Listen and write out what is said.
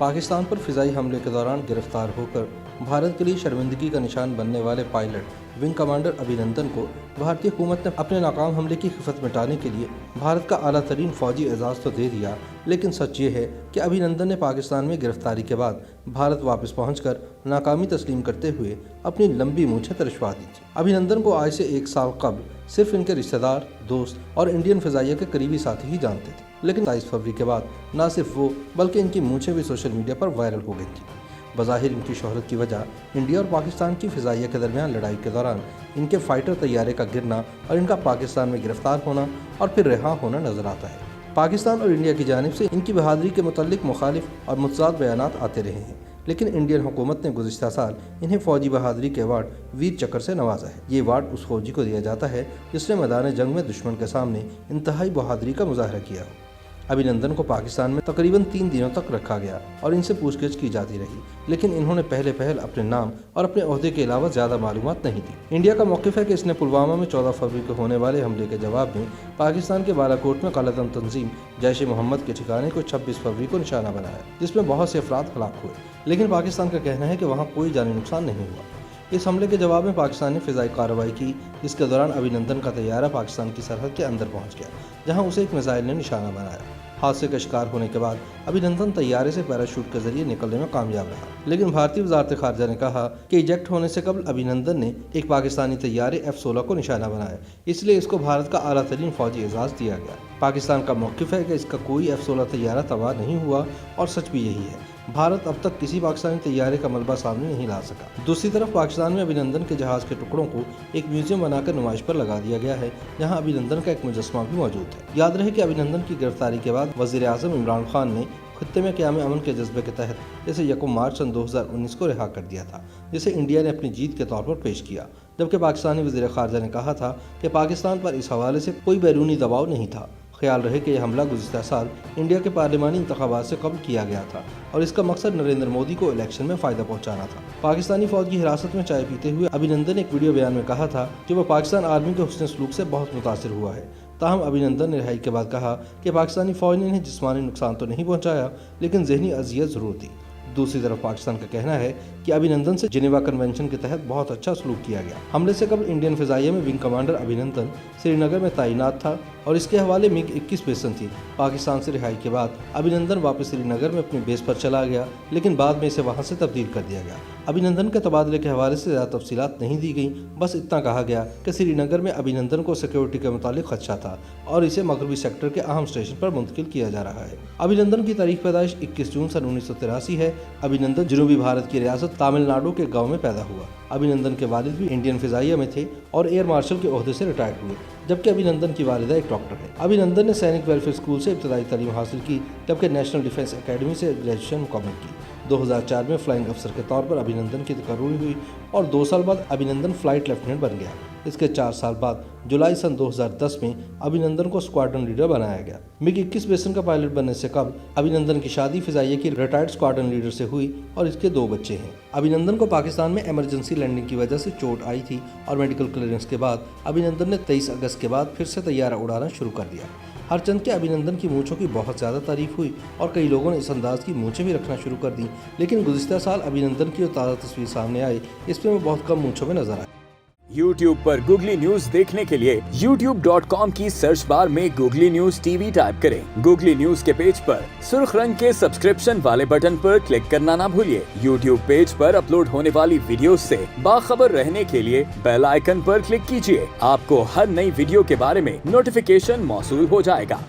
पाकिस्तान पर फिजाई हमले के दौरान गिरफ्तार होकर भारत के लिए शर्मिंदगी का निशान बनने वाले पायलट विंग कमांडर अभिनंदन को भारतीय हुकूमत ने अपने नाकाम हमले की खिफत मिटाने के लिए भारत का आला तरीन फौजी एजाज़ तो दे दिया, लेकिन सच ये है कि अभिनंदन ने पाकिस्तान में गिरफ्तारी के बाद भारत वापस पहुंचकर नाकामी तस्लीम करते हुए अपनी लंबी मूंछें तरछवा दी थी। अभिनंदन को आज से 1 साल कबल सिर्फ इनके रिश्तेदार, दोस्त और इंडियन फिजाइया के करीबी साथी ही जानते थे, लेकिन 22 फरवरी के बाद न सिर्फ वो बल्कि इनकी मूंछें भी सोशल मीडिया पर वायरल हो गई थी। बज़ाहिर इनकी शोहरत की वजह इंडिया और पाकिस्तान की फिजाइया के दरमियान लड़ाई के दौरान इनके फाइटर तैयारे का गिरना और इनका पाकिस्तान में गिरफ्तार होना और फिर रिहा होना नजर आता है। पाकिस्तान और इंडिया की जानिब से इनकी बहादुरी के मुतल्लिक मुखालिफ और मुतज़ाद बयानात आते रहे हैं, लेकिन इंडियन हुकूमत ने गुज़िश्ता साल इन्हें फ़ौजी बहादुरी के अवार्ड वीर चक्र से नवाजा है। ये अवार्ड उस फौजी को दिया जाता है जिसने मैदान जंग में दुश्मन के सामने इंतहाई बहादुरी का मुजाहरा किया हो। अभिनंदन को पाकिस्तान में तकरीबन 3 दिनों तक रखा गया और इनसे पूछगिछ की जाती रही, लेकिन इन्होंने पहल अपने नाम और अपने ओहदे के अलावा ज़्यादा मालूमात नहीं दी। इंडिया का मौक़िफ़ है कि इसने पुलवामा में 14 फरवरी को होने वाले हमले के जवाब में पाकिस्तान के बालाकोट में कालादम तंजीम जैश-ए-मोहम्मद के ठिकाने को 26 फरवरी को निशाना बनाया, जिसमें बहुत से अफराद हलाक हुए, लेकिन पाकिस्तान का कहना है कि वहाँ कोई जानी नुकसान नहीं हुआ। इस हमले के जवाब में पाकिस्तान ने फ़िज़ाई कार्रवाई की, जिसके दौरान अभिनंदन का तैयारा पाकिस्तान की सरहद के अंदर पहुँच गया, जहाँ उसे एक मिसाइल ने निशाना बनाया। हादसे का शिकार होने के बाद अभिनंदन तैयारे से पैराशूट के जरिए निकलने में कामयाब रहा, लेकिन भारतीय वज़ारत ख़ारजा ने कहा कि इजेक्ट होने से कबल अभिनंदन ने एक पाकिस्तानी तैयारे F-16 को निशाना बनाया, इसलिए इसको भारत का आला तरीन फौजी एजाज़ दिया गया। पाकिस्तान का मौक़िफ़ है कि इसका कोई F-16 तैयारा तबाह नहीं हुआ और सच भी यही है। भारत अब तक किसी पाकिस्तानी तैयारे का मलबा सामने नहीं ला सका। दूसरी तरफ पाकिस्तान में अभिनंदन के जहाज़ के टुकड़ों को एक म्यूजियम बनाकर नुमाइश पर लगा दिया गया है, जहां अभिनंदन का एक मुजस्मा भी मौजूद है। याद रहे कि अभिनंदन की गिरफ्तारी के बाद वज़ीर आज़म इमरान खान ने खित्ते में क़याम अमन के जज्बे के तहत इसे 1 मार्च सन 2019 को रिहा कर दिया था, जिसे इंडिया ने अपनी जीत के तौर पर पेश किया, जबकि पाकिस्तानी वज़ीर ख़ारजा ने कहा था कि पाकिस्तान पर इस हवाले से कोई बैरूनी दबाव नहीं था। ख्याल रहे कि यह हमला गुज़िश्ता साल इंडिया के पार्लिमानी इंतखाबात से कबल किया गया था और इसका मकसद नरेंद्र मोदी को इलेक्शन में फ़ायदा पहुंचाना था। पाकिस्तानी फ़ौज की हिरासत में चाय पीते हुए अभिनंदन ने एक वीडियो बयान में कहा था कि वह पाकिस्तान आर्मी के हुस्न सलूक से बहुत मुतासिर हुआ है। ताहम अभिनंदन ने रिहाई के बाद कहा कि पाकिस्तानी फ़ौज ने इन्हें जिस्मानी नुकसान तो नहीं पहुँचाया, लेकिन ज़हनी अजियत ज़रूर दी। दूसरी तरफ पाकिस्तान का कहना है कि अभिनंदन से जिनेवा कन्वेंशन के तहत बहुत अच्छा सलूक किया गया। हमले से कबल इंडियन फिजाइया में विंग कमांडर अभिनंदन श्रीनगर में तैनात था और इसके हवाले मिग 21 बेसन थी। पाकिस्तान से रिहाई के बाद अभिनंदन वापस श्रीनगर में अपनी बेस पर चला गया, लेकिन बाद में इसे वहां से तब्दील कर दिया गया। अभिनंदन के तबादले के हवाले से ज़्यादा तफसीलात नहीं दी गई, बस इतना कहा गया कि श्रीनगर में अभिनंदन को सिक्योरिटी के मुतालिक खदशा था और इसे मगरबी सेक्टर के अहम स्टेशन पर मुंतकिल किया जा रहा है। अभिनंदन की तारीख पैदाइश 21 जून सन 1983 है। अभिनंदन जनूबी भारत की रियासत तमिलनाडु के गाँव में पैदा हुआ। अभिनंदन के वालिद भी इंडियन फिजाइया में थे और एयर मार्शल के ओहदे से रिटायर्ड हुए, जबकि अभिनंदन की वालिदा एक डॉक्टर है। अभिनंदन ने सैनिक वेलफेयर स्कूल से इब्तदाई तालीम हासिल की, जबकि नेशनल डिफेंस एकेडमी से ग्रेजुएशन मुकम्मल की। 2004 में फ्लाइंग अफसर के तौर पर अभिनंदन की तकर्री हुई और 2 साल बाद अभिनंदन फ्लाइट लेफ्टिनेंट बन गया। इसके 4 साल बाद जुलाई सन 2010 में अभिनंदन को स्क्वाड्रन लीडर बनाया गया। मिग 21 बेसन का पायलट बनने से कबल अभिनंदन की शादी फिजाइया की रिटायर्ड स्क्वाड्रन लीडर से हुई और इसके 2 बच्चे हैं। अभिनंदन को पाकिस्तान में इमरजेंसी लैंडिंग की वजह से चोट आई थी और मेडिकल क्लियरेंस के बाद अभिनंदन ने 23 अगस्त के बाद फिर से तैयारा उड़ाना शुरू कर दिया। हरचंद के अभिनंदन की मूंछों की बहुत ज़्यादा तारीफ हुई और कई लोगों ने इस अंदाज की मूंछें भी रखना शुरू कर दी, लेकिन गुज़िश्ता साल अभिनंदन की जो ताज़ा तस्वीर सामने आई, इसमें वो बहुत कम मूंछों में नजर आए। YouTube पर गूगली न्यूज देखने के लिए youtube.com की सर्च बार में गूगली न्यूज टीवी टाइप करें। गूगली न्यूज के पेज पर सुर्ख रंग के सब्सक्रिप्शन वाले बटन पर क्लिक करना ना भूलिए। YouTube पेज पर अपलोड होने वाली वीडियोस से बाखबर रहने के लिए बेल आइकन पर क्लिक कीजिए। आपको हर नई वीडियो के बारे में नोटिफिकेशन मौसूल हो जाएगा।